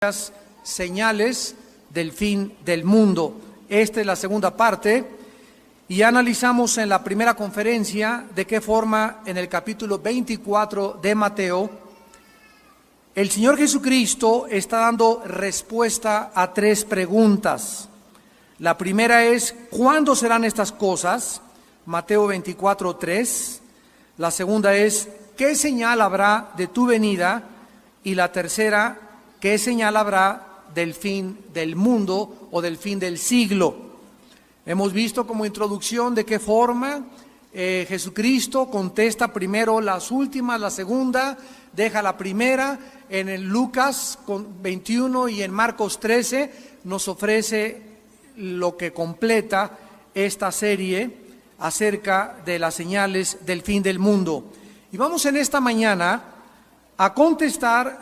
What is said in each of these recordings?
las señales del fin del mundo. Esta es la segunda parte y analizamos en la primera conferencia de qué forma en el capítulo 24 de Mateo el Señor Jesucristo está dando respuesta a tres preguntas. La primera es, ¿cuándo serán estas cosas? Mateo 24:3. La segunda es, ¿qué señal habrá de tu venida? Y la tercera, ¿qué señal habrá del fin del mundo o del fin del siglo? Hemos visto como introducción de qué forma Jesucristo contesta primero las últimas, la segunda, deja la primera. En el Lucas 21 y en Marcos 13 nos ofrece lo que completa esta serie acerca de las señales del fin del mundo. Y vamos en esta mañana a contestar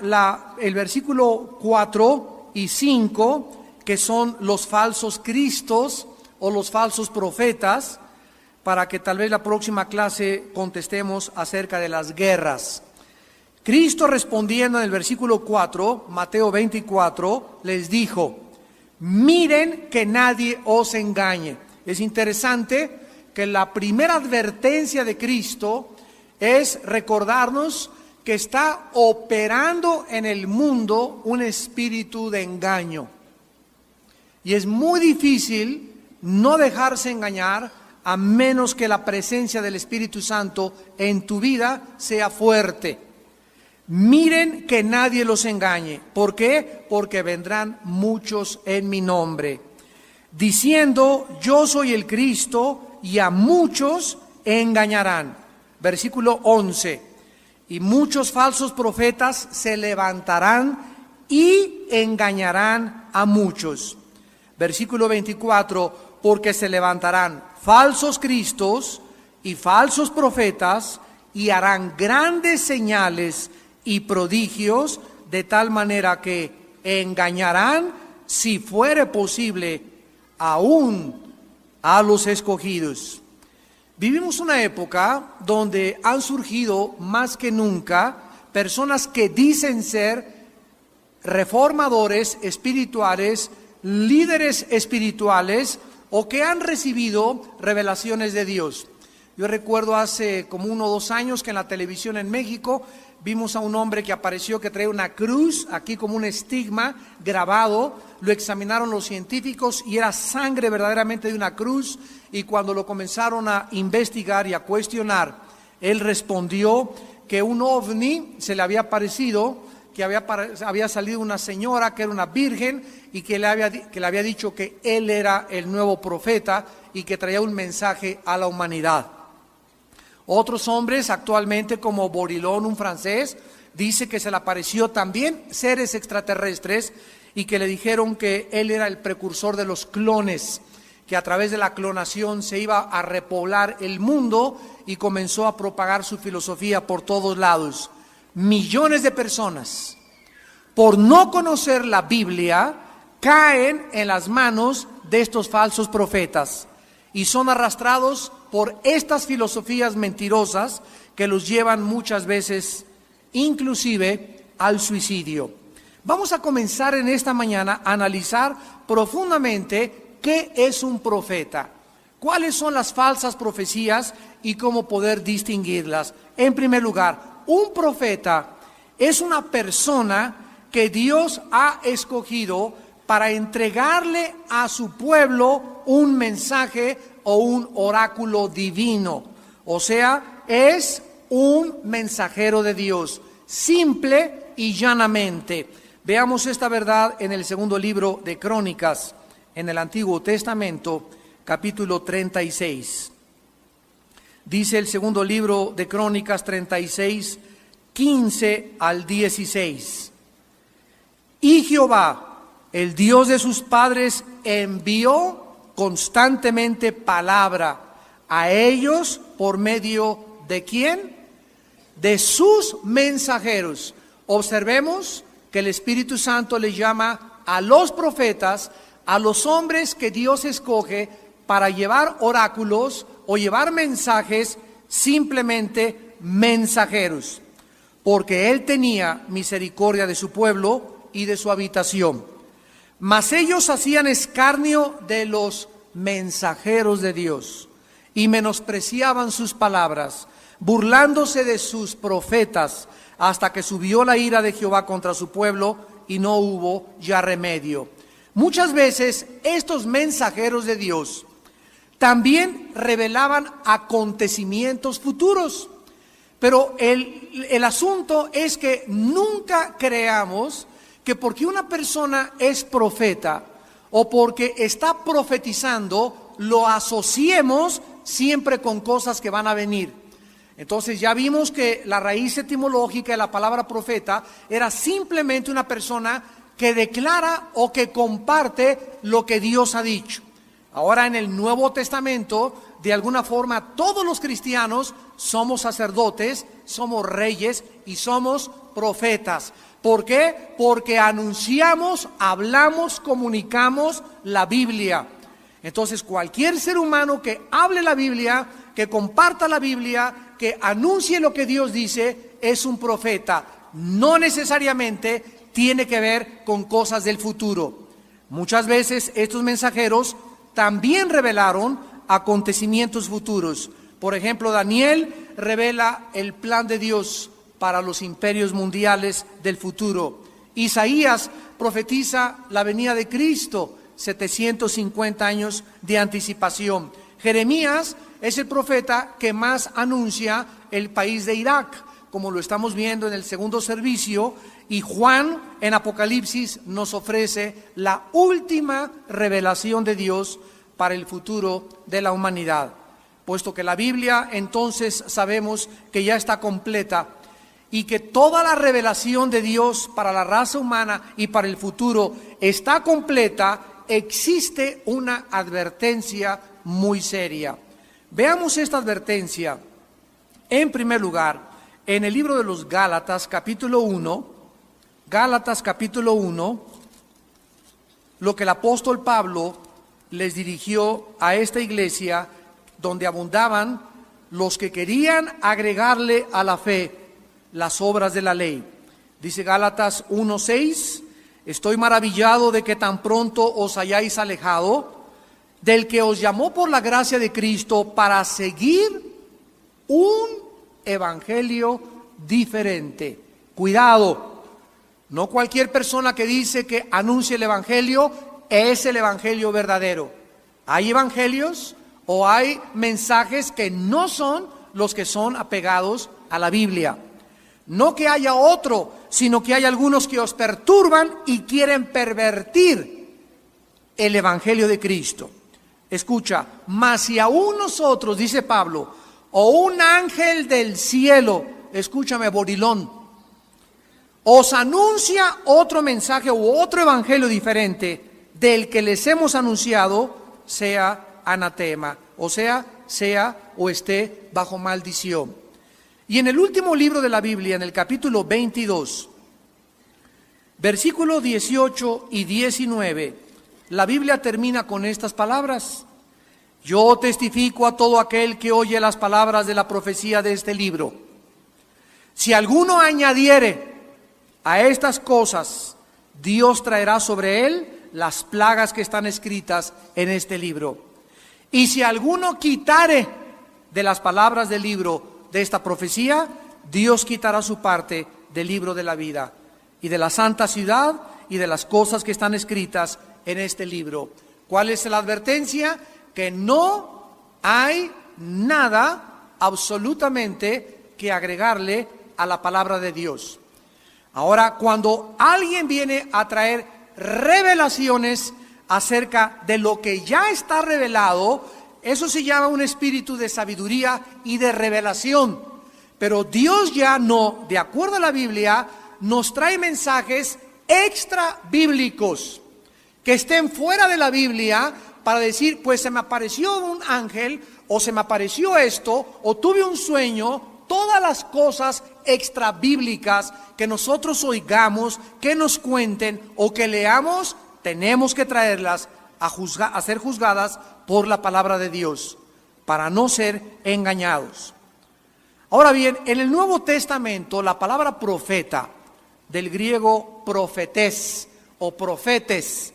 el versículo 4 y 5, que son los falsos cristos o los falsos profetas, para que tal vez la próxima clase contestemos acerca de las guerras. Cristo respondiendo en el versículo 4, Mateo 24, les dijo, miren que nadie os engañe. Es interesante que la primera advertencia de Cristo es recordarnos que está operando en el mundo un espíritu de engaño. Y es muy difícil no dejarse engañar a menos que la presencia del Espíritu Santo en tu vida sea fuerte. Miren que nadie los engañe. ¿Por qué? Porque vendrán muchos en mi nombre, diciendo, yo soy el Cristo, y a muchos engañarán. Versículo 11. Y muchos falsos profetas se levantarán y engañarán a muchos. Versículo 24, porque se levantarán falsos cristos y falsos profetas y harán grandes señales y prodigios, de tal manera que engañarán, si fuere posible, aún a los escogidos. Vivimos una época donde han surgido más que nunca personas que dicen ser reformadores espirituales, líderes espirituales o que han recibido revelaciones de Dios. Yo recuerdo hace como 1 o 2 años que en la televisión en México vimos a un hombre que apareció que traía una cruz, aquí como un estigma grabado. Lo examinaron los científicos y era sangre verdaderamente de una cruz. Y cuando lo comenzaron a investigar y a cuestionar, él respondió que un ovni se le había aparecido, que había salido una señora que era una virgen y que le había dicho que él era el nuevo profeta y que traía un mensaje a la humanidad. Otros hombres actualmente, como Borilón, un francés, dice que se le apareció también seres extraterrestres y que le dijeron que él era el precursor de los clones, que a través de la clonación se iba a repoblar el mundo, y comenzó a propagar su filosofía por todos lados. Millones de personas, por no conocer la Biblia, caen en las manos de estos falsos profetas y son arrastrados por estas filosofías mentirosas que los llevan muchas veces inclusive al suicidio. Vamos a comenzar en esta mañana a analizar profundamente qué es un profeta, cuáles son las falsas profecías y cómo poder distinguirlas. En primer lugar, un profeta es una persona que Dios ha escogido para entregarle a su pueblo un mensaje o un oráculo divino. O sea, es un mensajero de Dios, simple y llanamente. Veamos esta verdad en el segundo libro de Crónicas, en el Antiguo Testamento, capítulo 36. Dice el segundo libro de Crónicas 36, 15 al 16. Y Jehová, el Dios de sus padres, envió constantemente palabra a ellos por medio de ¿quién? De sus mensajeros. Observemos que el Espíritu Santo le llama a los profetas, a los hombres que Dios escoge para llevar oráculos o llevar mensajes, simplemente mensajeros. Porque Él tenía misericordia de su pueblo y de su habitación. Mas ellos hacían escarnio de los mensajeros de Dios y menospreciaban sus palabras, burlándose de sus profetas, hasta que subió la ira de Jehová contra su pueblo y no hubo ya remedio. Muchas veces estos mensajeros de Dios también revelaban acontecimientos futuros, pero el asunto es que nunca creamos que porque una persona es profeta o porque está profetizando, lo asociemos siempre con cosas que van a venir. Entonces ya vimos que la raíz etimológica de la palabra profeta era simplemente una persona que declara o que comparte lo que Dios ha dicho. Ahora en el Nuevo Testamento, de alguna forma, todos los cristianos somos sacerdotes, somos reyes y somos profetas. ¿Por qué? Porque anunciamos, hablamos, comunicamos la Biblia. Entonces cualquier ser humano que hable la Biblia, que comparta la Biblia, que anuncie lo que Dios dice, es un profeta. No necesariamente tiene que ver con cosas del futuro. Muchas veces estos mensajeros también revelaron acontecimientos futuros. Por ejemplo, Daniel revela el plan de Dios para los imperios mundiales del futuro. Isaías profetiza la venida de Cristo, 750 años de anticipación. Jeremías es el profeta que más anuncia el país de Irak, como lo estamos viendo en el segundo servicio, y Juan en Apocalipsis nos ofrece la última revelación de Dios para el futuro de la humanidad. Puesto que la Biblia entonces sabemos que ya está completa y que toda la revelación de Dios para la raza humana y para el futuro está completa, existe una advertencia muy seria. Veamos esta advertencia. En primer lugar, en el libro de los Gálatas, capítulo 1, lo que el apóstol Pablo les dirigió a esta iglesia, donde abundaban los que querían agregarle a la fe las obras de la ley. Dice Gálatas 1:6, estoy maravillado de que tan pronto os hayáis alejado del que os llamó por la gracia de Cristo para seguir un evangelio diferente. Cuidado, no cualquier persona que dice que anuncia el evangelio es el evangelio verdadero. Hay evangelios o hay mensajes que no son los que son apegados a la Biblia. No que haya otro, sino que hay algunos que os perturban y quieren pervertir el evangelio de Cristo. Escucha, mas si aún nosotros, dice Pablo, o un ángel del cielo, escúchame, Borilón, os anuncia otro mensaje u otro evangelio diferente del que les hemos anunciado, sea anatema, o sea o esté bajo maldición. Y en el último libro de la Biblia, en el capítulo 22, versículos 18 y 19, la Biblia termina con estas palabras: yo testifico a todo aquel que oye las palabras de la profecía de este libro. Si alguno añadiere a estas cosas, Dios traerá sobre él las plagas que están escritas en este libro. Y si alguno quitare de las palabras del libro de esta profecía, Dios quitará su parte del libro de la vida y de la santa ciudad y de las cosas que están escritas en este libro. ¿Cuál es la advertencia? Que no hay nada absolutamente que agregarle a la palabra de Dios. Ahora, cuando alguien viene a traer revelaciones acerca de lo que ya está revelado, eso se llama un espíritu de sabiduría y de revelación. Pero Dios ya no, de acuerdo a la Biblia, nos trae mensajes extra bíblicos que estén fuera de la Biblia, para decir, pues se me apareció un ángel, o se me apareció esto, o tuve un sueño. Todas las cosas extra bíblicas que nosotros oigamos, que nos cuenten o que leamos, tenemos que traerlas a ser juzgadas por la palabra de Dios, para no ser engañados. Ahora bien, en el Nuevo Testamento, la palabra profeta, del griego profetés o profetes.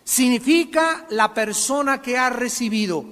Significa la persona que ha recibido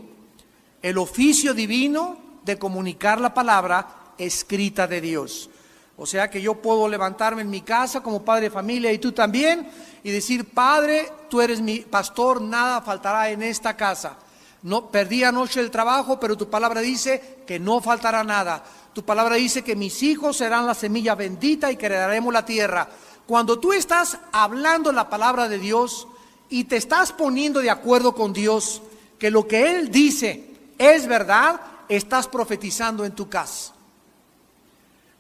el oficio divino de comunicar la palabra escrita de Dios. O sea que yo puedo levantarme en mi casa como padre de familia, y tú también, y decir: Padre, tú eres mi pastor, nada faltará en esta casa. No, perdí anoche el trabajo, pero tu palabra dice que no faltará nada. Tu palabra dice que mis hijos serán la semilla bendita y que heredaremos la tierra. Cuando tú estás hablando la palabra de Dios y te estás poniendo de acuerdo con Dios, que lo que Él dice es verdad, estás profetizando en tu casa.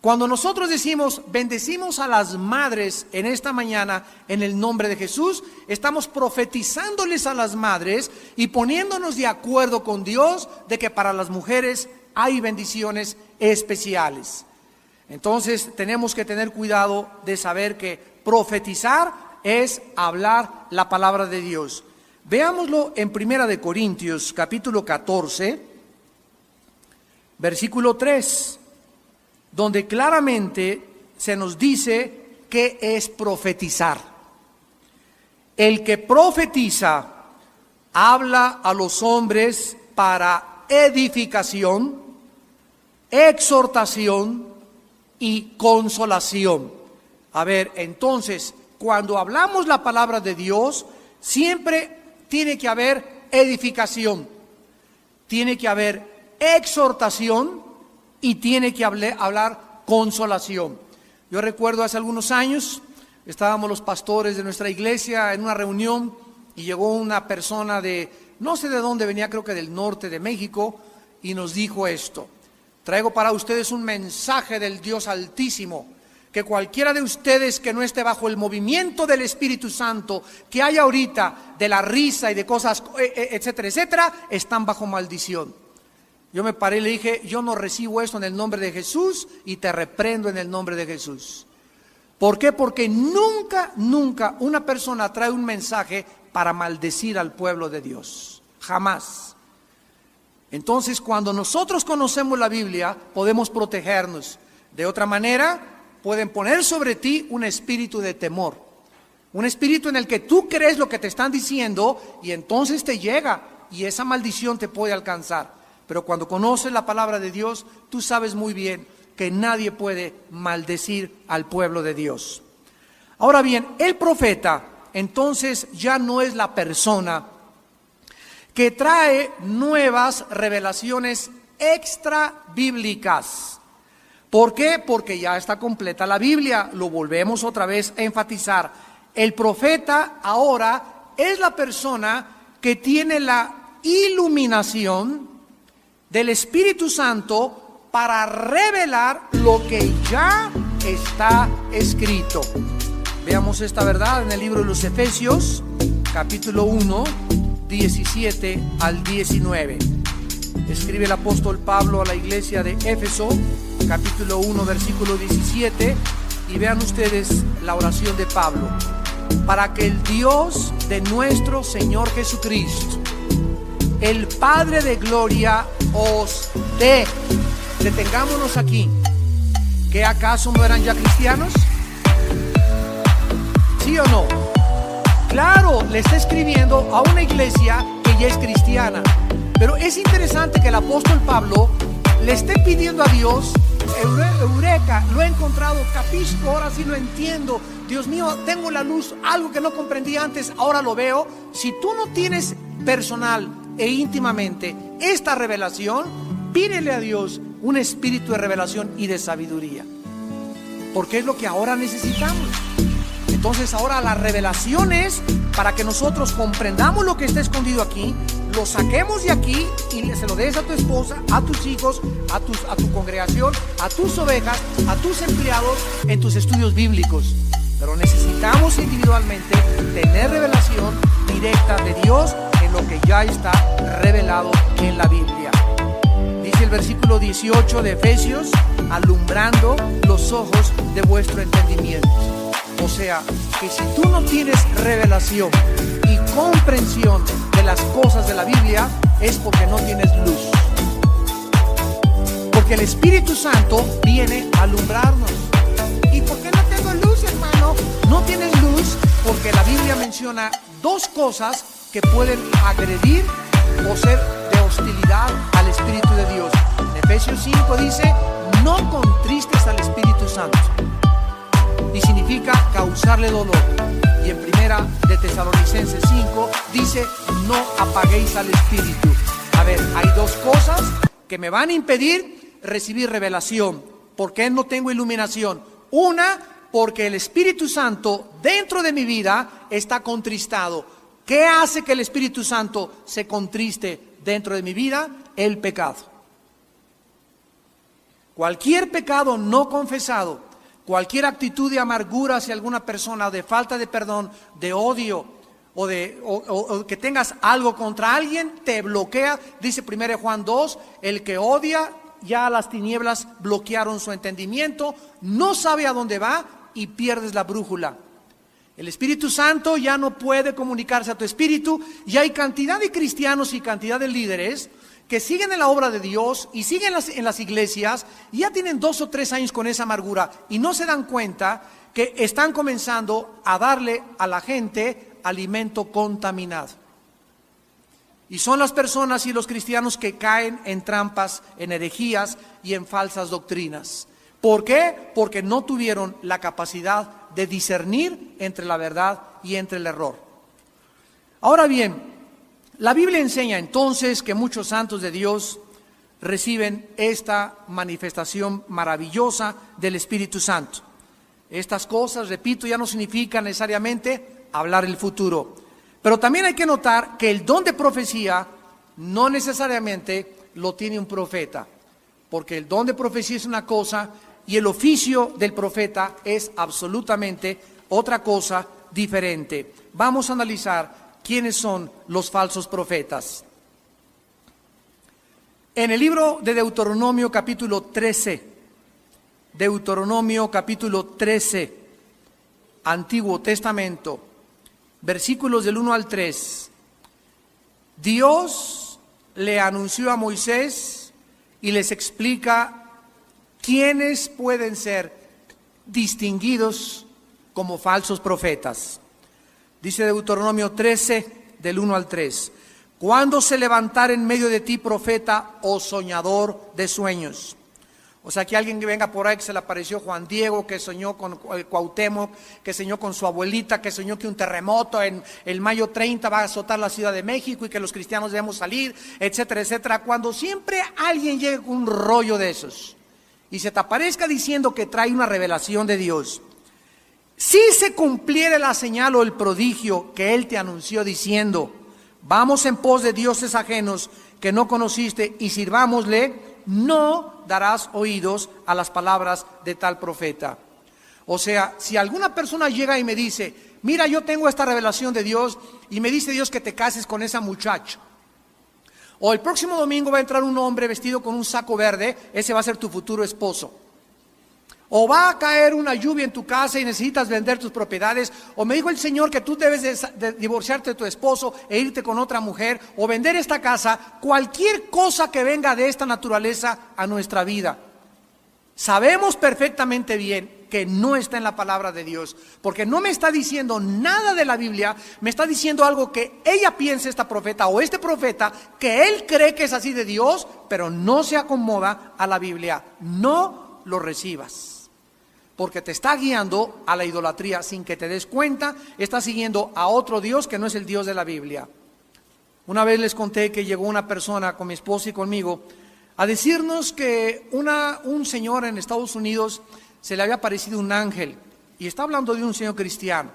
Cuando nosotros decimos: bendecimos a las madres en esta mañana en el nombre de Jesús, estamos profetizándoles a las madres y poniéndonos de acuerdo con Dios de que para las mujeres hay bendiciones especiales. Entonces tenemos que tener cuidado de saber que profetizar es hablar la palabra de Dios. Veámoslo en 1 Corintios capítulo 14, versículo 3. Donde claramente se nos dice qué es profetizar. El que profetiza habla a los hombres para edificación, exhortación y consolación. A ver, entonces, cuando hablamos la palabra de Dios, siempre tiene que haber edificación, tiene que haber exhortación y tiene que hablar consolación. Yo recuerdo hace algunos años, estábamos los pastores de nuestra iglesia en una reunión y llegó una persona de, no sé de dónde venía, creo que del norte de México, y nos dijo esto: traigo para ustedes un mensaje del Dios Altísimo, que cualquiera de ustedes que no esté bajo el movimiento del Espíritu Santo que hay ahorita, de la risa y de cosas, etcétera, etcétera, están bajo maldición. Yo me paré y le dije: yo no recibo esto en el nombre de Jesús y te reprendo en el nombre de Jesús. ¿Por qué? Porque nunca una persona trae un mensaje para maldecir al pueblo de Dios. Jamás. Entonces, cuando nosotros conocemos la Biblia, podemos protegernos. De otra manera, pueden poner sobre ti un espíritu de temor. Un espíritu en el que tú crees lo que te están diciendo y entonces te llega y esa maldición te puede alcanzar. Pero cuando conoces la palabra de Dios, tú sabes muy bien que nadie puede maldecir al pueblo de Dios. Ahora bien, el profeta entonces ya no es la persona que trae nuevas revelaciones extra bíblicas. ¿Por qué? Porque ya está completa la Biblia. Lo volvemos otra vez a enfatizar. El profeta ahora es la persona que tiene la iluminación del Espíritu Santo para revelar lo que ya está escrito. Veamos esta verdad en el libro de los Efesios, capítulo 1, 17 al 19. Escribe el apóstol Pablo a la iglesia de Éfeso, capítulo 1, versículo 17, y vean ustedes la oración de Pablo. Para que el Dios de nuestro Señor Jesucristo, el Padre de gloria, os dé. Detengámonos aquí. ¿Qué acaso no eran ya cristianos? ¿Sí o no? Claro, le está escribiendo a una iglesia que ya es cristiana. Pero es interesante que el apóstol Pablo le esté pidiendo a Dios: Eureka, lo he encontrado, capisco, ahora sí lo entiendo. Dios mío, tengo la luz, algo que no comprendí antes, ahora lo veo. Si tú no tienes personal e íntimamente esta revelación, pídele a Dios un espíritu de revelación y de sabiduría, porque es lo que ahora necesitamos. Entonces ahora la revelación es para que nosotros comprendamos lo que está escondido aquí, lo saquemos de aquí y se lo des a tu esposa, a tus hijos, a tu congregación, a tus ovejas, a tus empleados en tus estudios bíblicos. Pero necesitamos individualmente tener revelación directa de Dios en lo que ya está revelado en la Biblia. Dice el versículo 18 de Efesios: alumbrando los ojos de vuestro entendimiento. O sea, que si tú no tienes revelación y comprensión de las cosas de la Biblia, es porque no tienes luz. Porque el Espíritu Santo viene a alumbrarnos. ¿Y por qué no tengo luz, hermano? No tienes luz porque la Biblia menciona dos cosas que pueden agredir o ser de hostilidad al Espíritu de Dios. En Efesios 5 dice, no contristes al Espíritu Santo. Y significa causarle dolor. Y en primera de Tesalonicenses 5 dice, no apaguéis al Espíritu. A ver, hay dos cosas que me van a impedir recibir revelación. ¿Por qué no tengo iluminación? Una, porque el Espíritu Santo dentro de mi vida está contristado. ¿Qué hace que el Espíritu Santo se contriste dentro de mi vida? El pecado. Cualquier pecado no confesado, cualquier actitud de amargura hacia alguna persona, de falta de perdón, de odio, o que tengas algo contra alguien, te bloquea. Dice 1 Juan 2, el que odia, ya las tinieblas bloquearon su entendimiento, no sabe a dónde va y pierdes la brújula. El Espíritu Santo ya no puede comunicarse a tu espíritu, y hay cantidad de cristianos y cantidad de líderes que siguen en la obra de Dios y siguen en las iglesias y ya tienen 2 o 3 años con esa amargura y no se dan cuenta que están comenzando a darle a la gente alimento contaminado. Y son las personas y los cristianos que caen en trampas, en herejías y en falsas doctrinas. ¿Por qué? Porque no tuvieron la capacidad de discernir entre la verdad y entre el error. Ahora bien, la Biblia enseña entonces que muchos santos de Dios reciben esta manifestación maravillosa del Espíritu Santo. Estas cosas, repito, ya no significan necesariamente hablar el futuro. Pero también hay que notar que el don de profecía no necesariamente lo tiene un profeta, porque el don de profecía es una cosa y el oficio del profeta es absolutamente otra cosa diferente. Vamos a analizar quiénes son los falsos profetas. En el libro de Deuteronomio capítulo 13, Antiguo Testamento, versículos del 1 al 3, Dios le anunció a Moisés y les explica quiénes pueden ser distinguidos como falsos profetas. Dice Deuteronomio 13, del 1 al 3, cuando se levantare en medio de ti profeta o soñador de sueños. O sea, que alguien que venga por ahí que se le apareció Juan Diego, que soñó con el Cuauhtémoc, que soñó con su abuelita, que soñó que un terremoto en el mayo 30 va a azotar la Ciudad de México y que los cristianos debemos salir, etcétera, etcétera. Cuando siempre alguien llegue con un rollo de esos y se te aparezca diciendo que trae una revelación de Dios, si se cumpliera la señal o el prodigio que él te anunció diciendo, vamos en pos de dioses ajenos que no conociste y sirvámosle, no darás oídos a las palabras de tal profeta. O sea, si alguna persona llega y me dice, mira, yo tengo esta revelación de Dios y me dice Dios que te cases con esa muchacha, o el próximo domingo va a entrar un hombre vestido con un saco verde, ese va a ser tu futuro esposo, o va a caer una lluvia en tu casa y necesitas vender tus propiedades, o me dijo el Señor que tú debes de divorciarte de tu esposo e irte con otra mujer, o vender esta casa, cualquier cosa que venga de esta naturaleza a nuestra vida. Sabemos perfectamente bien que no está en la palabra de Dios, porque no me está diciendo nada de la Biblia, me está diciendo algo que ella piensa, esta profeta o este profeta, que él cree que es así de Dios, pero no se acomoda a la Biblia. No lo recibas, porque te está guiando a la idolatría sin que te des cuenta. Estás siguiendo a otro Dios que no es el Dios de la Biblia. Una vez les conté que llegó una persona con mi esposa y conmigo a decirnos que un señor en Estados Unidos se le había aparecido un ángel, y está hablando de un señor cristiano,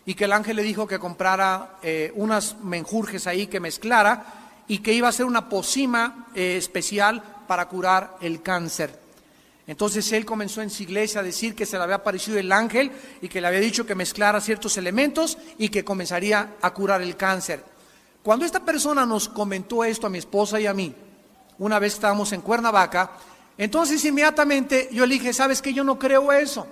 y que el ángel le dijo que comprara unas menjurjes ahí, que mezclara, y que iba a hacer una pócima especial para curar el cáncer. Entonces él comenzó en su iglesia a decir que se le había aparecido el ángel y que le había dicho que mezclara ciertos elementos y que comenzaría a curar el cáncer. Cuando esta persona nos comentó esto a mi esposa y a mí, una vez estábamos en Cuernavaca, entonces inmediatamente yo le dije, ¿sabes qué? Yo no creo eso.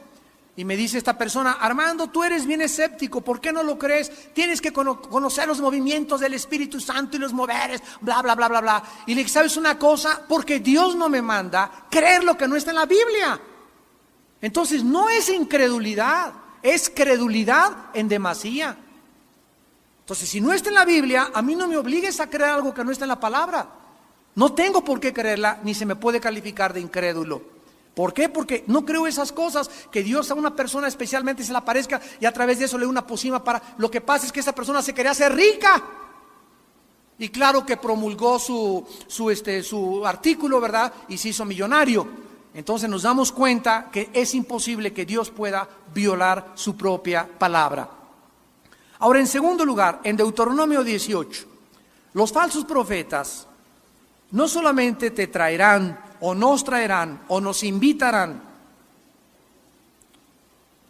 Y me dice esta persona, Armando, tú eres bien escéptico, ¿por qué no lo crees? Tienes que conocer los movimientos del Espíritu Santo y los moveres, bla, bla, bla, bla, bla. Y le dije, ¿sabes una cosa? Porque Dios no me manda creer lo que no está en la Biblia. Entonces no es incredulidad, es credulidad en demasía. Entonces, si no está en la Biblia, a mí no me obligues a creer algo que no está en la palabra. No tengo por qué creerla, ni se me puede calificar de incrédulo. ¿Por qué? Porque no creo esas cosas, que Dios a una persona especialmente se le aparezca y a través de eso le dé una pócima para... Lo que pasa es que esa persona se quería hacer rica. Y claro que promulgó su artículo, ¿verdad? Y se hizo millonario. Entonces nos damos cuenta que es imposible que Dios pueda violar su propia palabra. Ahora, en segundo lugar, en Deuteronomio 18, los falsos profetas no solamente te traerán o nos invitarán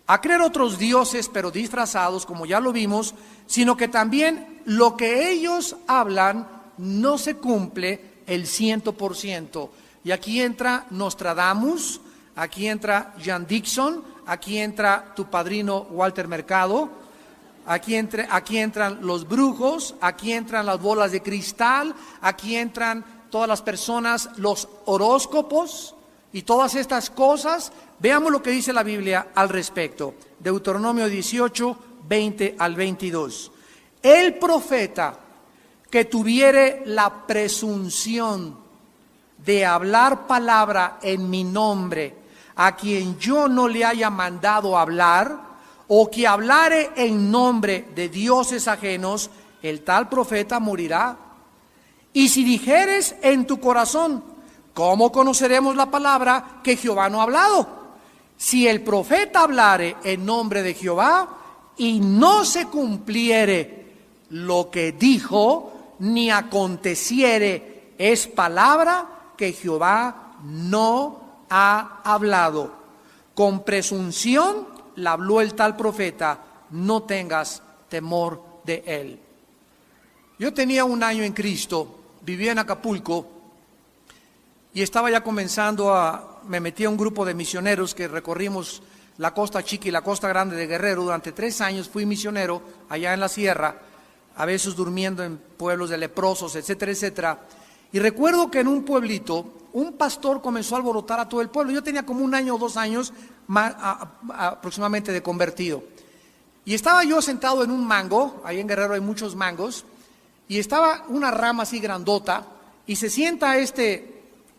a creer otros dioses pero disfrazados, como ya lo vimos, sino que también lo que ellos hablan no se cumple el 100%. Y aquí entra Nostradamus, aquí entra Jan Dixon, aquí entra tu padrino Walter Mercado, aquí entran los brujos, aquí entran las bolas de cristal, aquí entran todas las personas, los horóscopos y todas estas cosas. Veamos lo que dice la Biblia al respecto. Deuteronomio 18, 20 al 22. El profeta que tuviere la presunción de hablar palabra en mi nombre, a quien yo no le haya mandado hablar, o que hablare en nombre de dioses ajenos, el tal profeta morirá. Y si dijeres en tu corazón, ¿cómo conoceremos la palabra que Jehová no ha hablado? Si el profeta hablare en nombre de Jehová y no se cumpliere lo que dijo, ni aconteciere, es palabra que Jehová no ha hablado. Con presunción la habló el tal profeta, no tengas temor de él. Yo tenía 1 año en Cristo, vivía en Acapulco y estaba ya comenzando me metí a un grupo de misioneros que recorrimos la Costa Chica y la Costa Grande de Guerrero. Durante 3 años fui misionero allá en la sierra, a veces durmiendo en pueblos de leprosos, etcétera, etcétera. Y recuerdo que en un pueblito, un pastor comenzó a alborotar a todo el pueblo. Yo tenía como 1 año o 2 años aproximadamente de convertido. Y estaba yo sentado en un mango, ahí en Guerrero hay muchos mangos, y estaba una rama así grandota, y se sienta este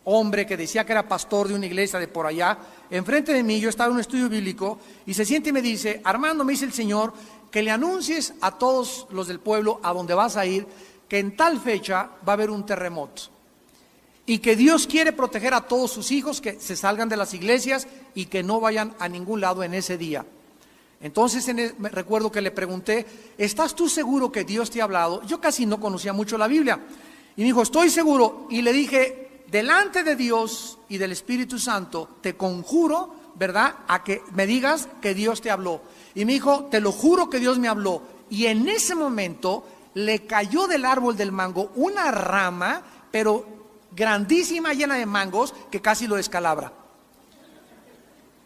hombre que decía que era pastor de una iglesia de por allá, enfrente de mí. Yo estaba en un estudio bíblico, y se siente y me dice: Armando, me dice el Señor, que le anuncies a todos los del pueblo a donde vas a ir, que en tal fecha va a haber un terremoto, y que Dios quiere proteger a todos sus hijos, que se salgan de las iglesias y que no vayan a ningún lado en ese día. Entonces me recuerdo que le pregunté: ¿estás tú seguro que Dios te ha hablado? Yo casi no conocía mucho la Biblia. Y me dijo: estoy seguro. Y le dije: delante de Dios y del Espíritu Santo, te conjuro, ¿verdad?, a que me digas que Dios te habló. Y me dijo: te lo juro que Dios me habló. Y en ese momento le cayó del árbol del mango una rama, pero grandísima, llena de mangos, que casi lo descalabra.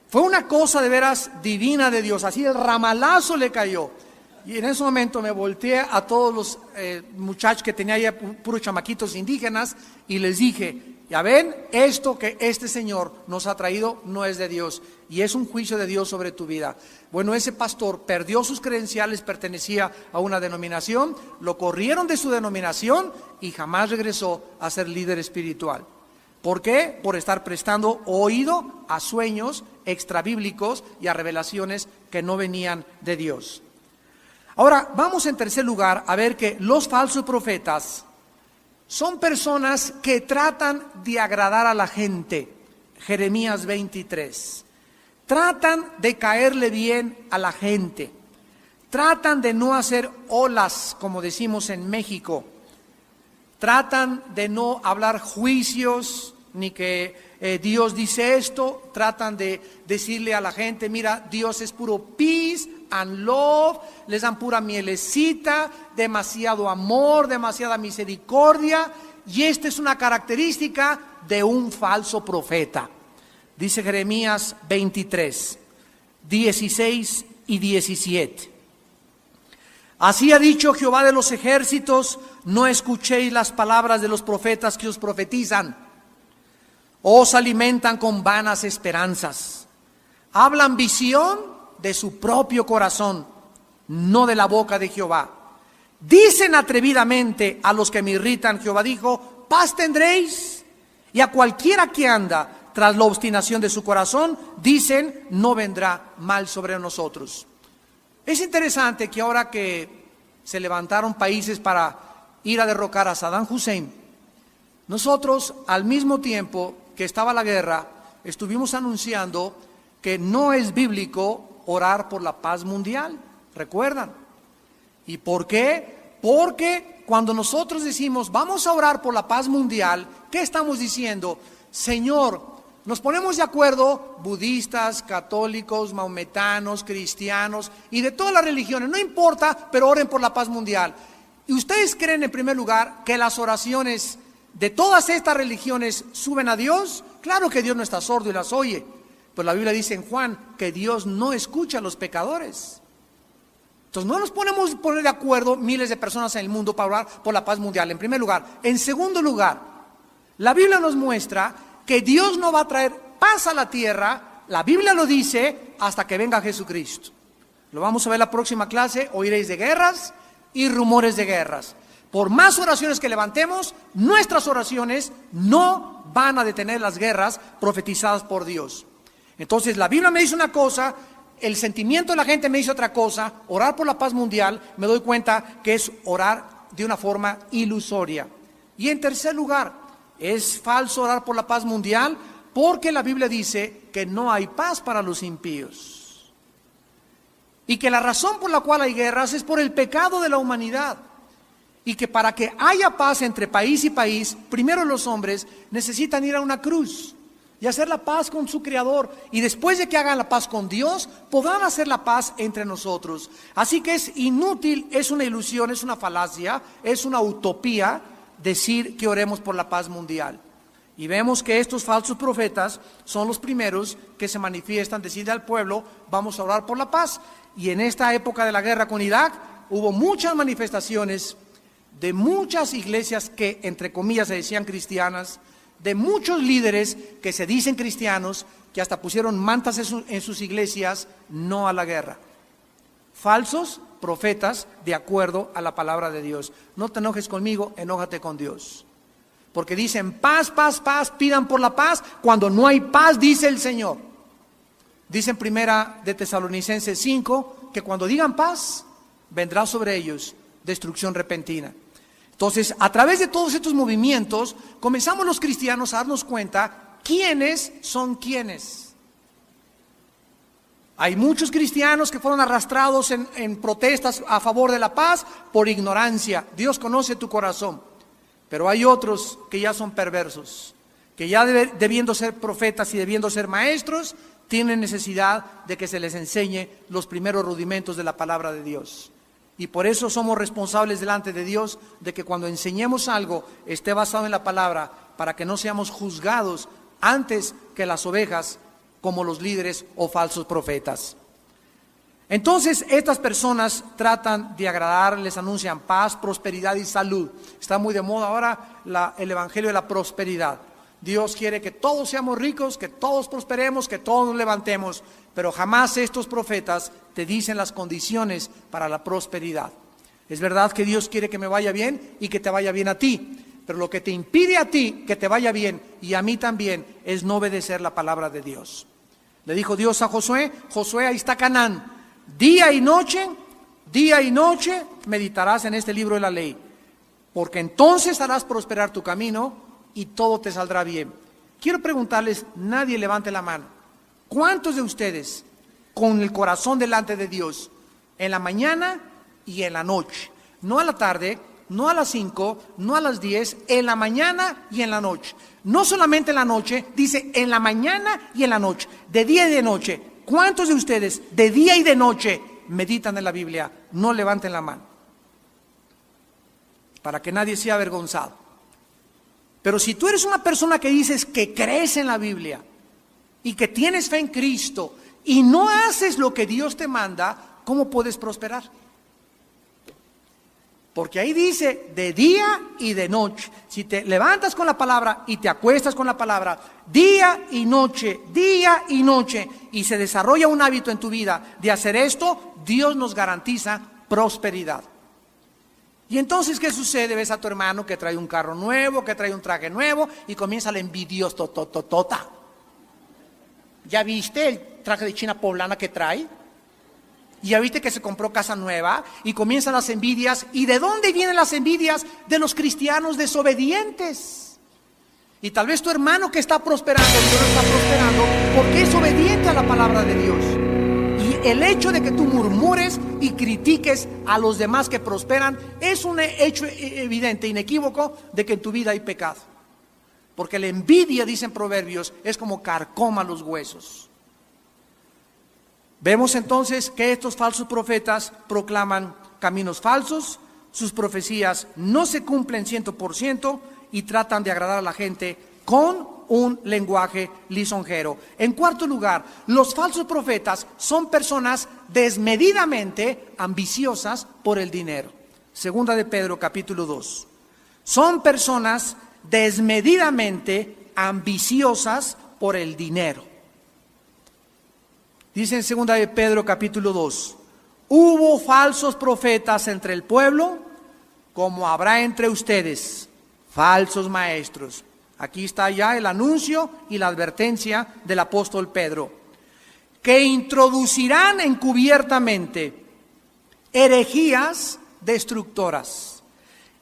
Fue una cosa de veras divina de Dios, así el ramalazo le cayó. Y en ese momento me volteé a todos los muchachos que tenía ahí, puros chamaquitos indígenas, y les dije: ya ven, esto que este Señor nos ha traído no es de Dios, y es un juicio de Dios sobre tu vida. Bueno, ese pastor perdió sus credenciales, pertenecía a una denominación, lo corrieron de su denominación y jamás regresó a ser líder espiritual. ¿Por qué? Por estar prestando oído a sueños extrabíblicos y a revelaciones que no venían de Dios. Ahora, vamos en tercer lugar a ver que los falsos profetas son personas que tratan de agradar a la gente. Jeremías 23. Tratan de caerle bien a la gente. Tratan de no hacer olas, como decimos en México. Tratan de no hablar juicios, ni que Dios dice esto. Tratan de decirle a la gente: mira, Dios es puro peace and love. Les dan pura mielecita, demasiado amor, demasiada misericordia. Y esta es una característica de un falso profeta. Dice Jeremías 23, 16 y 17. Así ha dicho Jehová de los ejércitos: no escuchéis las palabras de los profetas que os profetizan. Os alimentan con vanas esperanzas. Hablan visión de su propio corazón, no de la boca de Jehová. Dicen atrevidamente a los que me irritan, Jehová dijo, paz tendréis. Y a cualquiera que anda tras la obstinación de su corazón, dicen, no vendrá mal sobre nosotros. Es interesante que ahora que se levantaron países para ir a derrocar a Saddam Hussein, nosotros al mismo tiempo que estaba la guerra, estuvimos anunciando que no es bíblico orar por la paz mundial. ¿Recuerdan? ¿Y por qué? Porque cuando nosotros decimos vamos a orar por la paz mundial, ¿qué estamos diciendo? Señor, nos ponemos de acuerdo, budistas, católicos, maometanos, cristianos y de todas las religiones, no importa, pero oren por la paz mundial. ¿Y ustedes creen en primer lugar que las oraciones de todas estas religiones suben a Dios? Claro que Dios no está sordo y las oye, pero la Biblia dice en Juan que Dios no escucha a los pecadores. Entonces no nos ponemos a poner de acuerdo miles de personas en el mundo para orar por la paz mundial, en primer lugar. En segundo lugar, la Biblia nos muestra que Dios no va a traer paz a la tierra, la Biblia lo dice, hasta que venga Jesucristo. Lo vamos a ver en la próxima clase, oiréis de guerras y rumores de guerras. Por más oraciones que levantemos, nuestras oraciones no van a detener las guerras profetizadas por Dios. Entonces la Biblia me dice una cosa, el sentimiento de la gente me dice otra cosa. Orar por la paz mundial, me doy cuenta que es orar de una forma ilusoria. Y en tercer lugar, es falso orar por la paz mundial porque la Biblia dice que no hay paz para los impíos. Y que la razón por la cual hay guerras es por el pecado de la humanidad. Y que para que haya paz entre país y país, primero los hombres necesitan ir a una cruz y hacer la paz con su Creador, y después de que hagan la paz con Dios, podrán hacer la paz entre nosotros. Así que es inútil, es una ilusión, es una falacia, es una utopía decir que oremos por la paz mundial. Y vemos que estos falsos profetas son los primeros que se manifiestan, decirle al pueblo, vamos a orar por la paz. Y en esta época de la guerra con Irak, hubo muchas manifestaciones de muchas iglesias que, entre comillas, se decían cristianas, de muchos líderes que se dicen cristianos, que hasta pusieron mantas en sus iglesias, no a la guerra. Falsos profetas de acuerdo a la palabra de Dios. No te enojes conmigo, enójate con Dios. Porque dicen paz, paz, paz, pidan por la paz, cuando no hay paz, dice el Señor. Dice en primera de Tesalonicenses 5, que cuando digan paz, vendrá sobre ellos destrucción repentina. Entonces, a través de todos estos movimientos, comenzamos los cristianos a darnos cuenta quiénes son quiénes. Hay muchos cristianos que fueron arrastrados en protestas a favor de la paz por ignorancia. Dios conoce tu corazón. Pero hay otros que ya son perversos, que ya debiendo ser profetas y debiendo ser maestros, tienen necesidad de que se les enseñe los primeros rudimentos de la palabra de Dios. Y por eso somos responsables delante de Dios de que cuando enseñemos algo esté basado en la palabra, para que no seamos juzgados antes que las ovejas como los líderes o falsos profetas. Entonces estas personas tratan de agradar, les anuncian paz, prosperidad y salud. Está muy de moda ahora el evangelio de la prosperidad. Dios quiere que todos seamos ricos, que todos prosperemos, que todos nos levantemos, pero jamás estos profetas te dicen las condiciones para la prosperidad. Es verdad que Dios quiere que me vaya bien y que te vaya bien a ti, pero lo que te impide a ti que te vaya bien y a mí también es no obedecer la palabra de Dios. Le dijo Dios a Josué, Josué, ahí está Canaán, día y noche meditarás en este libro de la ley, porque entonces harás prosperar tu camino y todo te saldrá bien. Quiero preguntarles, nadie levante la mano. ¿Cuántos de ustedes, con el corazón delante de Dios, en la mañana y en la noche, no a la tarde, no a las 5, no a las 10, en la mañana y en la noche? No solamente en la noche, dice en la mañana y en la noche, de día y de noche. ¿Cuántos de ustedes, de día y de noche, meditan en la Biblia? No levanten la mano, para que nadie sea avergonzado. Pero si tú eres una persona que dices que crees en la Biblia y que tienes fe en Cristo y no haces lo que Dios te manda, ¿cómo puedes prosperar? Porque ahí dice de día y de noche. Si te levantas con la palabra y te acuestas con la palabra, día y noche, y se desarrolla un hábito en tu vida de hacer esto, Dios nos garantiza prosperidad. Y entonces, ¿qué sucede? Ves a tu hermano que trae un carro nuevo, que trae un traje nuevo, y comienza la envidiosototota. ¿Ya viste el traje de China poblana que trae? ¿Y ya viste que se compró casa nueva? Y comienzan las envidias. ¿Y de dónde vienen las envidias? De los cristianos desobedientes. Y tal vez tu hermano que está prosperando, Dios no está prosperando porque es obediente a la palabra de Dios. Y el hecho de que tú murmures y critiques a los demás que prosperan es un hecho evidente, inequívoco, de que en tu vida hay pecado. Porque la envidia, dicen Proverbios, es como carcoma los huesos. Vemos entonces que estos falsos profetas proclaman caminos falsos, sus profecías no se cumplen 100% y tratan de agradar a la gente con un lenguaje lisonjero. En cuarto lugar, los falsos profetas son personas desmedidamente ambiciosas por el dinero. Segunda de Pedro, capítulo 2. Son personas desmedidamente ambiciosas por el dinero. Dice en segunda de Pedro, capítulo 2, hubo falsos profetas entre el pueblo, como habrá entre ustedes falsos maestros. Aquí está ya el anuncio y la advertencia del apóstol Pedro, que introducirán encubiertamente herejías destructoras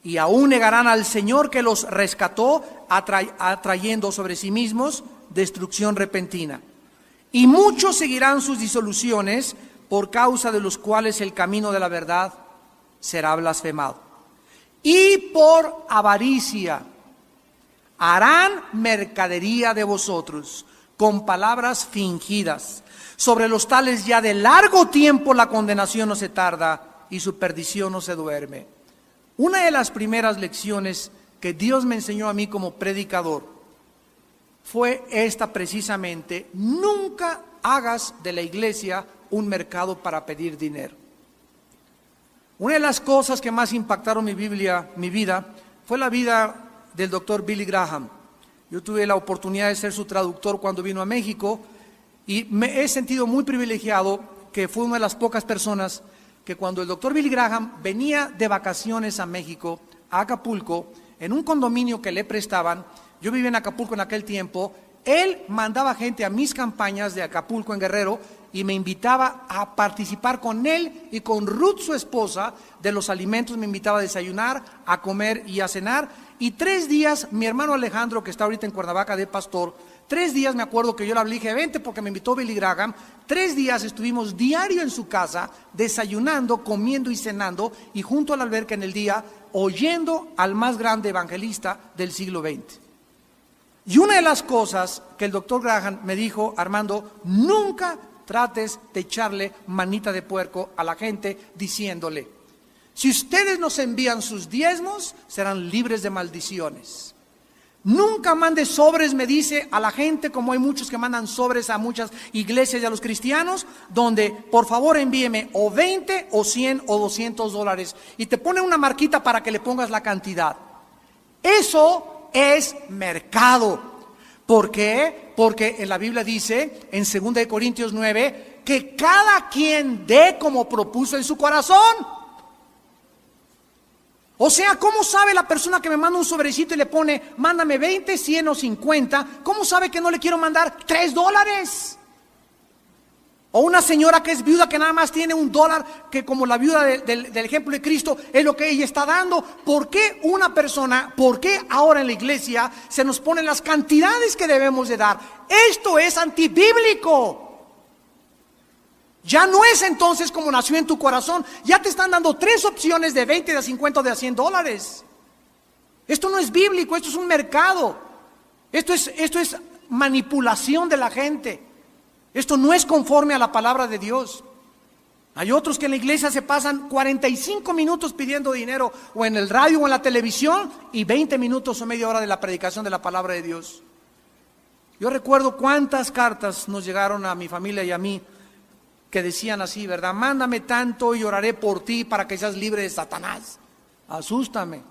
y aún negarán al Señor que los rescató, atrayendo sobre sí mismos destrucción repentina. Y muchos seguirán sus disoluciones, por causa de los cuales el camino de la verdad será blasfemado. Y por avaricia harán mercadería de vosotros con palabras fingidas. Sobre los tales ya de largo tiempo la condenación no se tarda y su perdición no se duerme. Una de las primeras lecciones que Dios me enseñó a mí como predicador fue esta precisamente: nunca hagas de la iglesia un mercado para pedir dinero. Una de las cosas que más impactaron mi vida, fue la vida del doctor Billy Graham. Yo tuve la oportunidad de ser su traductor cuando vino a México y me he sentido muy privilegiado que fue una de las pocas personas que cuando el doctor Billy Graham venía de vacaciones a México, a Acapulco, en un condominio que le prestaban, yo vivía en Acapulco en aquel tiempo, él mandaba gente a mis campañas de Acapulco en Guerrero y me invitaba a participar con él y con Ruth, su esposa, de los alimentos. Me invitaba a desayunar, a comer y a cenar. Y 3 días, mi hermano Alejandro, que está ahorita en Cuernavaca de pastor, 3 días me acuerdo que yo le dije, vente porque me invitó Billy Graham. 3 días estuvimos diario en su casa, desayunando, comiendo y cenando, y junto a la alberca en el día, oyendo al más grande evangelista del siglo XX. Y una de las cosas que el doctor Graham me dijo: Armando, nunca trates de echarle manita de puerco a la gente diciéndole: si ustedes nos envían sus diezmos, serán libres de maldiciones. Nunca mandes sobres, me dice, a la gente, como hay muchos que mandan sobres a muchas iglesias y a los cristianos, donde por favor envíeme o 20 o 100 o $200 y te pone una marquita para que le pongas la cantidad. Eso es mercado. ¿Por qué? Porque en la Biblia dice, en 2 Corintios 9, que cada quien dé como propuso en su corazón. O sea, ¿cómo sabe la persona que me manda un sobrecito y le pone, mándame 20, 100 o 50? ¿Cómo sabe que no le quiero mandar $3? O una señora que es viuda, que nada más tiene $1, que como la viuda del ejemplo de Cristo es lo que ella está dando. ¿Por qué una persona, por qué ahora en la iglesia se nos ponen las cantidades que debemos de dar? Esto es antibíblico. Ya no es entonces como nació en tu corazón. Ya te están dando 3 opciones de 20, de 50 o de $100. Esto no es bíblico, esto es un mercado. Esto es manipulación de la gente. Esto no es conforme a la palabra de Dios. Hay otros que en la iglesia se pasan 45 minutos pidiendo dinero, o en el radio o en la televisión, y 20 minutos o media hora de la predicación de la palabra de Dios. Yo recuerdo cuántas cartas nos llegaron a mi familia y a mí que decían así, ¿verdad? Mándame tanto y oraré por ti para que seas libre de Satanás. Asústame.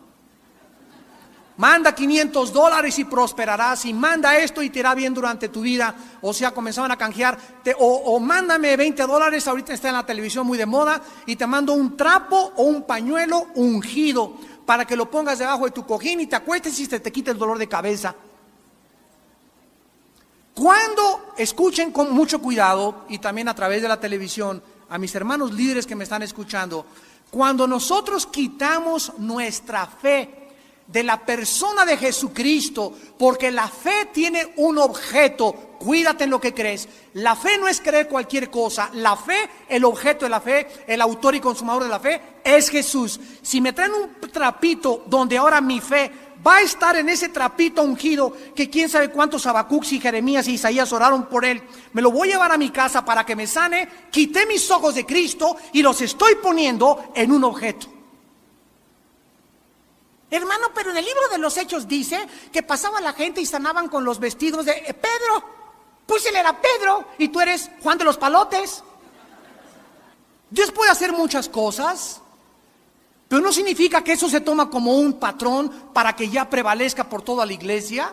Manda $500 y prosperarás, y manda esto y te irá bien durante tu vida. O sea, comenzaban a canjear, o mándame $20, ahorita está en la televisión muy de moda, y te mando un trapo o un pañuelo ungido para que lo pongas debajo de tu cojín y te acuestes y te quite el dolor de cabeza. Cuando escuchen con mucho cuidado, y también a través de la televisión, a mis hermanos líderes que me están escuchando, cuando nosotros quitamos nuestra fe de la persona de Jesucristo, porque la fe tiene un objeto, cuídate en lo que crees. La fe no es creer cualquier cosa. La fe, el objeto de la fe, el autor y consumador de la fe es Jesús. Si me traen un trapito donde ahora mi fe va a estar en ese trapito ungido, que quién sabe cuántos Habacuc y Jeremías y Isaías oraron por él, me lo voy a llevar a mi casa para que me sane. Quité mis ojos de Cristo y los estoy poniendo en un objeto. Hermano, pero en el libro de los Hechos dice que pasaba la gente y sanaban con los vestidos de Pedro. Pues él era Pedro y tú eres Juan de los Palotes. Dios puede hacer muchas cosas, pero no significa que eso se toma como un patrón para que ya prevalezca por toda la iglesia.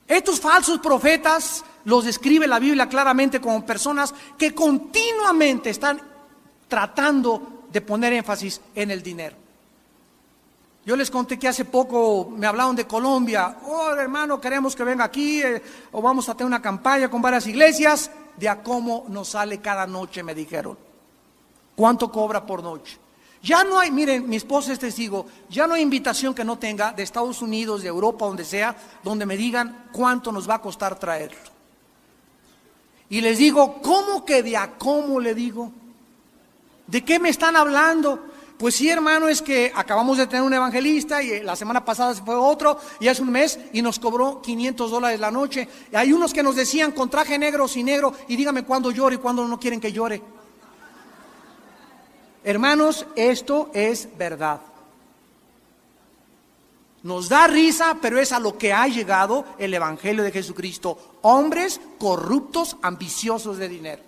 Estos falsos profetas los describe la Biblia claramente como personas que continuamente están tratando de poner énfasis en el dinero. Yo les conté que hace poco me hablaron de Colombia. Oh, hermano, queremos que venga aquí, o vamos a tener una campaña con varias iglesias. De a cómo nos sale cada noche, me dijeron. ¿Cuánto cobra por noche? Ya no hay, miren, mi esposa es testigo, ya no hay invitación que no tenga de Estados Unidos, de Europa, donde sea, donde me digan cuánto nos va a costar traerlo. Y les digo, ¿cómo que de a cómo? Le digo, ¿de qué me están hablando? Pues sí, hermano, es que acabamos de tener un evangelista y la semana pasada se fue otro y hace un mes y nos cobró $500 la noche. Y hay unos que nos decían con traje negro o sin negro, y dígame cuándo llore y cuándo no quieren que llore. Hermanos, esto es verdad. Nos da risa, pero es a lo que ha llegado el evangelio de Jesucristo. Hombres corruptos, ambiciosos de dinero.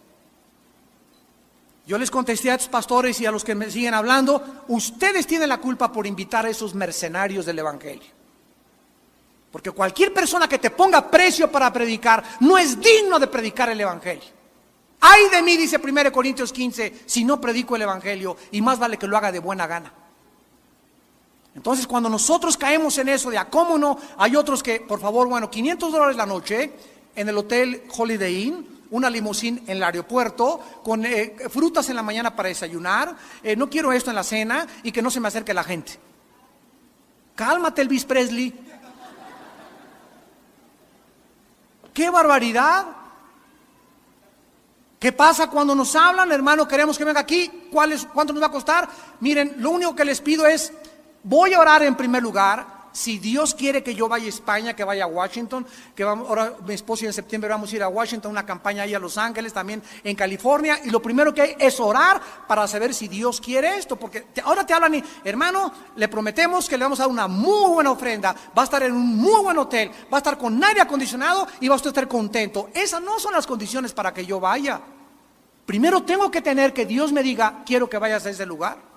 Yo les contesté a estos pastores y a los que me siguen hablando, ustedes tienen la culpa por invitar a esos mercenarios del evangelio. Porque cualquier persona que te ponga precio para predicar no es digno de predicar el evangelio. Ay de mí, dice 1 Corintios 15, si no predico el evangelio, y más vale que lo haga de buena gana. Entonces, cuando nosotros caemos en eso de a cómo no, hay otros que, por favor, bueno, $500 la noche en el hotel Holiday Inn, una limusín en el aeropuerto, con frutas en la mañana para desayunar, no quiero esto en la cena, y que no se me acerque la gente. Cálmate, Elvis Presley. ¡Qué barbaridad! ¿Qué pasa cuando nos hablan, hermano, queremos que venga aquí? ¿Cuánto nos va a costar? Miren, lo único que les pido es, voy a orar en primer lugar. Si Dios quiere que yo vaya a España, que vaya a Washington, que vamos, ahora mi esposo y en septiembre vamos a ir a Washington, una campaña ahí a Los Ángeles, también en California, y lo primero que hay es orar para saber si Dios quiere esto, porque ahora te hablan y, hermano, le prometemos que le vamos a dar una muy buena ofrenda, va a estar en un muy buen hotel, va a estar con aire acondicionado y va a estar contento. Esas no son las condiciones para que yo vaya. Primero tengo que tener que Dios me diga, quiero que vayas a ese lugar.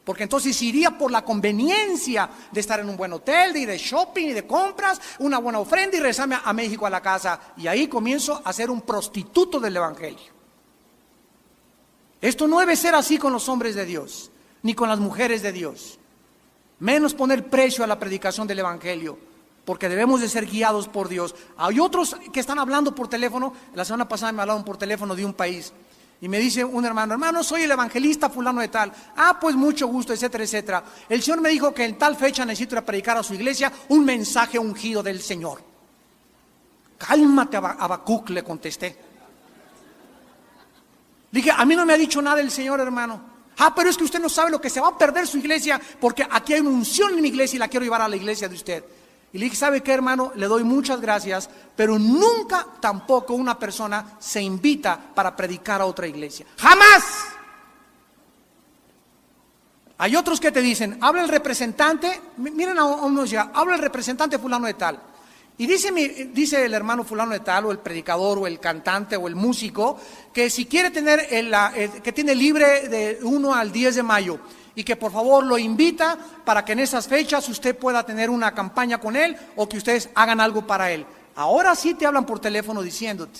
Porque entonces iría por la conveniencia de estar en un buen hotel, de ir de shopping y de compras, una buena ofrenda y regresarme a México a la casa. Y ahí comienzo a ser un prostituto del evangelio. Esto no debe ser así con los hombres de Dios, ni con las mujeres de Dios. Menos poner precio a la predicación del evangelio, porque debemos de ser guiados por Dios. Hay otros que están hablando por teléfono. La semana pasada me hablaron por teléfono de un país. Y me dice un hermano, soy el evangelista fulano de tal. Ah, pues mucho gusto, etcétera, etcétera. El Señor me dijo que en tal fecha necesito ir a predicar a su iglesia un mensaje ungido del Señor. Cálmate, Habacuc, le contesté. Dije, a mí no me ha dicho nada el Señor, hermano. Ah, pero es que usted no sabe lo que se va a perder su iglesia, porque aquí hay una unción en mi iglesia y la quiero llevar a la iglesia de usted. Y le dije, ¿sabe qué, hermano? Le doy muchas gracias, pero nunca tampoco una persona se invita para predicar a otra iglesia. ¡Jamás! Hay otros que te dicen, habla el representante, miren a unos ya, habla el representante fulano de tal. Y dice el hermano fulano de tal, o el predicador, o el cantante, o el músico, que si quiere tener, que tiene libre de 1 al 10 de mayo, y que por favor lo invita para que en esas fechas usted pueda tener una campaña con él o que ustedes hagan algo para él. Ahora sí te hablan por teléfono diciéndote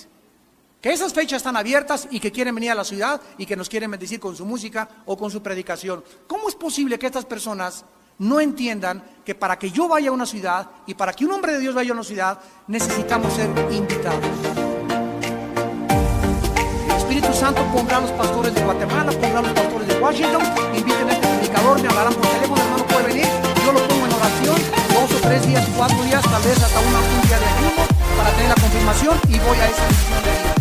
que esas fechas están abiertas y que quieren venir a la ciudad y que nos quieren bendecir con su música o con su predicación. ¿Cómo es posible que estas personas no entiendan que para que yo vaya a una ciudad y para que un hombre de Dios vaya a una ciudad necesitamos ser invitados? El Espíritu Santo pondrá a los pastores de Guatemala, pondrá a los pastores de Washington, inviten a este predicador, me hablarán por teléfono, hermano puede venir, yo lo pongo en oración, 2 o 3 días, 4 días, tal vez hasta un día de ayuno para tener la confirmación y voy a esa misión de Dios.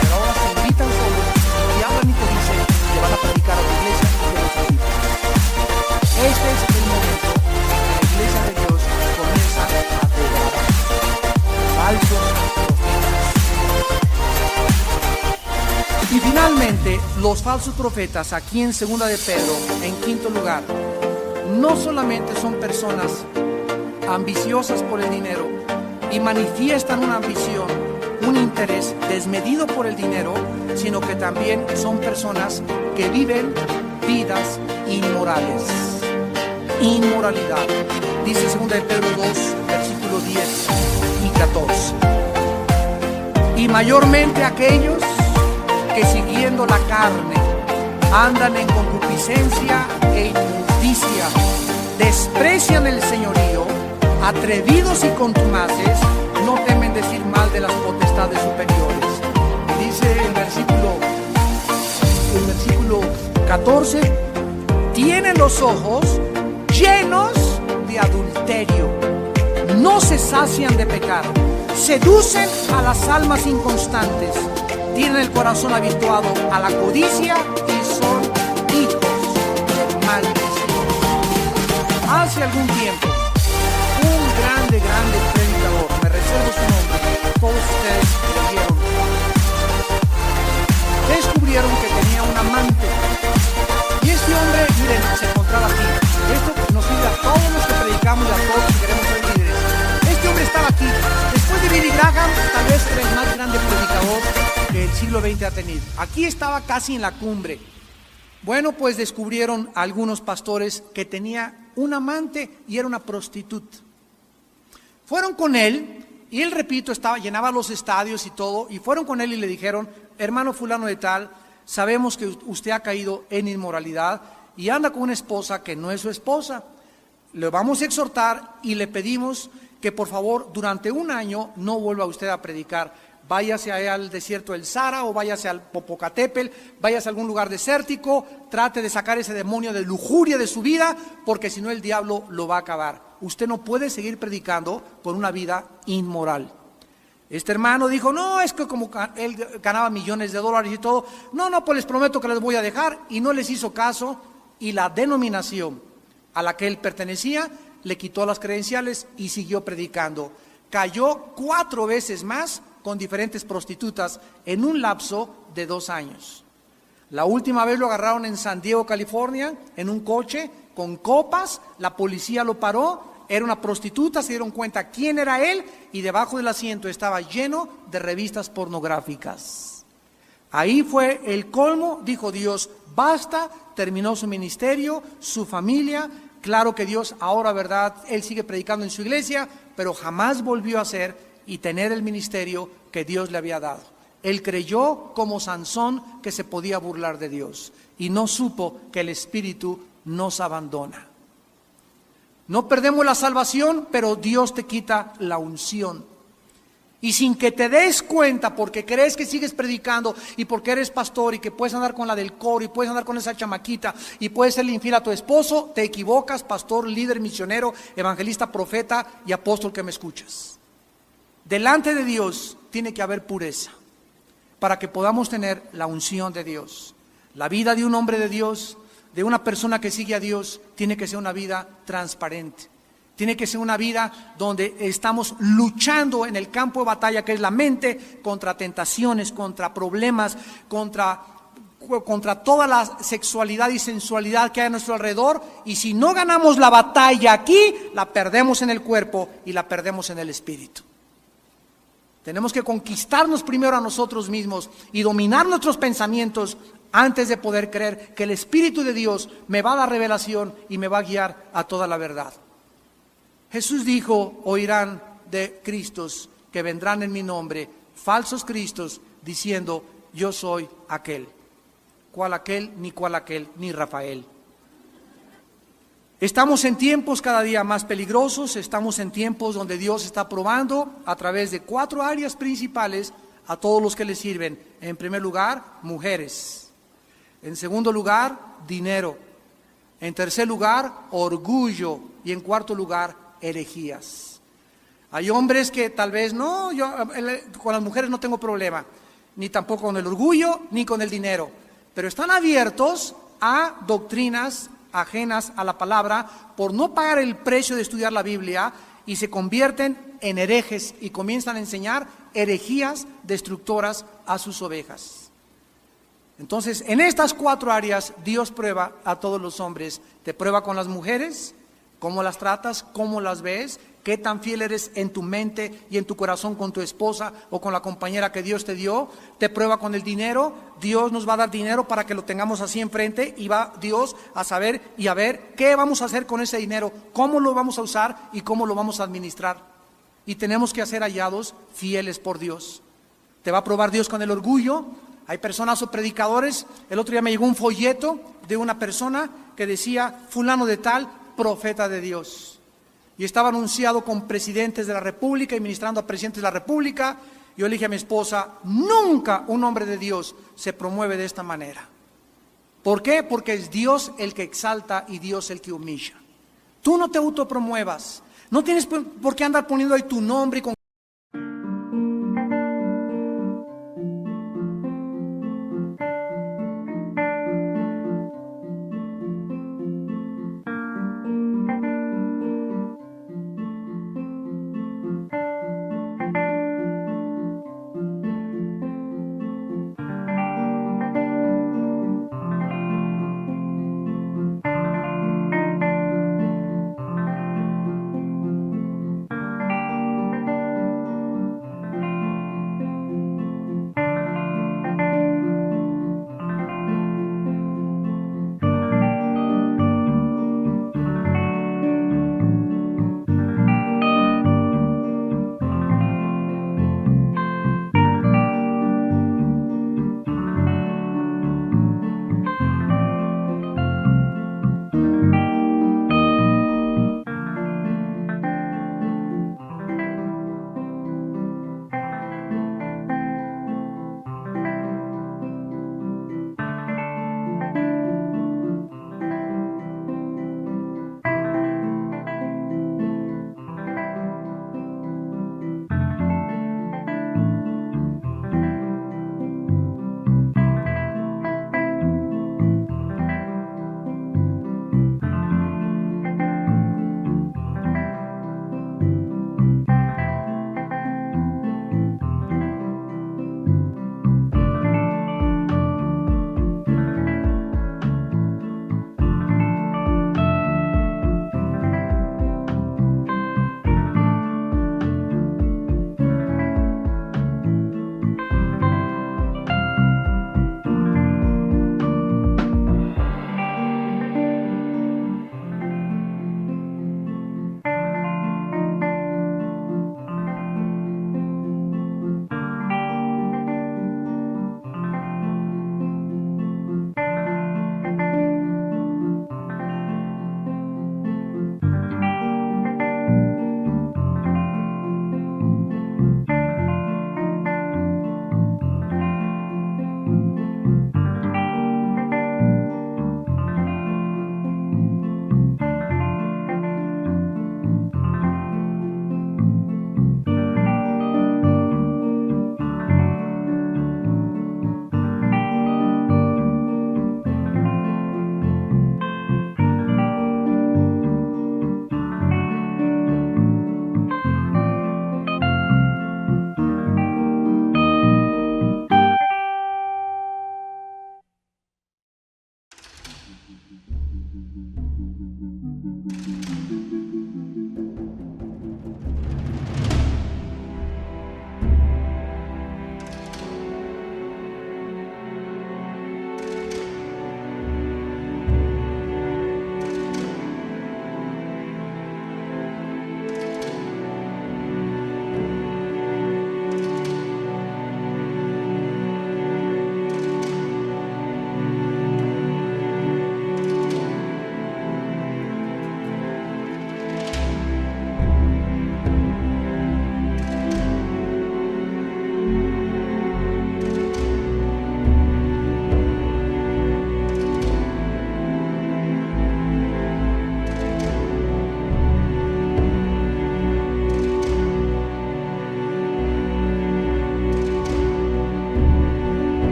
Pero ahora se invitan solos y hablan y te dicen que van a predicar a la iglesia y que los invitan. Este es el momento en que la iglesia de Dios comienza a adorar falsos profetas. Y finalmente, los falsos profetas, aquí en 2 de Pedro, en quinto lugar, no solamente son personas ambiciosas por el dinero y manifiestan una ambición, un interés desmedido por el dinero, sino que también son personas que viven vidas inmorales. Inmoralidad. Dice 2 de Pedro 2, versículos 10 y 14. Y mayormente aquellos que siguiendo la carne andan en concupiscencia e inmundicia, desprecian el señorío, atrevidos y contumaces, no temen decir mal de las potestades superiores. Dice el versículo 14, tienen los ojos llenos de adulterio, no se sacian de pecar, seducen a las almas inconstantes, tienen el corazón habituado a la codicia y son hijos de maldición. Hace algún tiempo, un grande predicador, me reservo su nombre, todos ustedes lo vieron, descubrieron que tenía un amante. Y este hombre, miren, se encontraba aquí. Esto nos sirve a todos los que predicamos y a todos los que queremos ser líderes. Este hombre estaba aquí. Después de Billy Graham, tal vez era el más grande predicador que el siglo XX ha tenido. Aquí estaba casi en la cumbre. Bueno, pues descubrieron algunos pastores que tenía un amante y era una prostituta. Fueron con él y él, repito, llenaba los estadios y todo, y fueron con él y le dijeron, hermano fulano de tal, sabemos que usted ha caído en inmoralidad y anda con una esposa que no es su esposa. Le vamos a exhortar y le pedimos que por favor durante un año no vuelva usted a predicar. Váyase al desierto del Sahara o váyase al Popocatépetl, váyase a algún lugar desértico, trate de sacar ese demonio de lujuria de su vida, porque si no el diablo lo va a acabar. Usted no puede seguir predicando por una vida inmoral. Este hermano dijo, no, es que como él ganaba millones de dólares y todo, no, pues les prometo que les voy a dejar, y no les hizo caso, y la denominación a la que él pertenecía le quitó las credenciales y siguió predicando. Cayó 4 veces más con diferentes prostitutas en un lapso de 2 años. La última vez lo agarraron en San Diego, California, en un coche con copas, la policía lo paró, era una prostituta, se dieron cuenta quién era él y debajo del asiento estaba lleno de revistas pornográficas. Ahí fue el colmo, dijo Dios, basta, terminó su ministerio, su familia. Claro que Dios ahora, verdad, él sigue predicando en su iglesia, pero jamás volvió a ser y tener el ministerio que Dios le había dado. Él creyó como Sansón que se podía burlar de Dios y no supo que el Espíritu nos abandona. No perdemos la salvación, pero Dios te quita la unción. Y sin que te des cuenta, porque crees que sigues predicando y porque eres pastor y que puedes andar con la del coro y puedes andar con esa chamaquita y puedes serle infiel a tu esposo, te equivocas, pastor, líder, misionero, evangelista, profeta y apóstol que me escuchas. Delante de Dios tiene que haber pureza para que podamos tener la unción de Dios. La vida de un hombre de Dios, de una persona que sigue a Dios, tiene que ser una vida transparente. Tiene que ser una vida donde estamos luchando en el campo de batalla que es la mente, contra tentaciones, contra problemas, contra toda la sexualidad y sensualidad que hay a nuestro alrededor. Y si no ganamos la batalla aquí, la perdemos en el cuerpo y la perdemos en el espíritu. Tenemos que conquistarnos primero a nosotros mismos y dominar nuestros pensamientos antes de poder creer que el Espíritu de Dios me va a dar revelación y me va a guiar a toda la verdad. Jesús dijo, oirán de Cristos que vendrán en mi nombre, falsos Cristos, diciendo, yo soy aquel. ¿Cuál aquel? Ni cuál aquel, ni Rafael. Estamos en tiempos cada día más peligrosos, estamos en tiempos donde Dios está probando a través de 4 áreas principales a todos los que le sirven. En primer lugar, mujeres. En segundo lugar, dinero. En tercer lugar, orgullo. Y en cuarto lugar, herejías. Hay hombres que tal vez, no, yo con las mujeres no tengo problema, ni tampoco con el orgullo, ni con el dinero, pero están abiertos a doctrinas ajenas a la palabra por no pagar el precio de estudiar la Biblia y se convierten en herejes y comienzan a enseñar herejías destructoras a sus ovejas. Entonces, en estas 4 áreas, Dios prueba a todos los hombres. Te prueba con las mujeres, cómo las tratas, cómo las ves, qué tan fiel eres en tu mente y en tu corazón con tu esposa o con la compañera que Dios te dio. Te prueba con el dinero. Dios nos va a dar dinero para que lo tengamos así enfrente y va Dios a saber y a ver qué vamos a hacer con ese dinero, cómo lo vamos a usar y cómo lo vamos a administrar. Y tenemos que ser hallados fieles por Dios. Te va a probar Dios con el orgullo. Hay personas o predicadores. El otro día me llegó un folleto de una persona que decía, fulano de tal, profeta de Dios. Y estaba anunciado con presidentes de la República y ministrando a presidentes de la República. Yo le dije a mi esposa, nunca un hombre de Dios se promueve de esta manera. ¿Por qué? Porque es Dios el que exalta y Dios el que humilla. Tú no te autopromuevas. No tienes por qué andar poniendo ahí tu nombre y con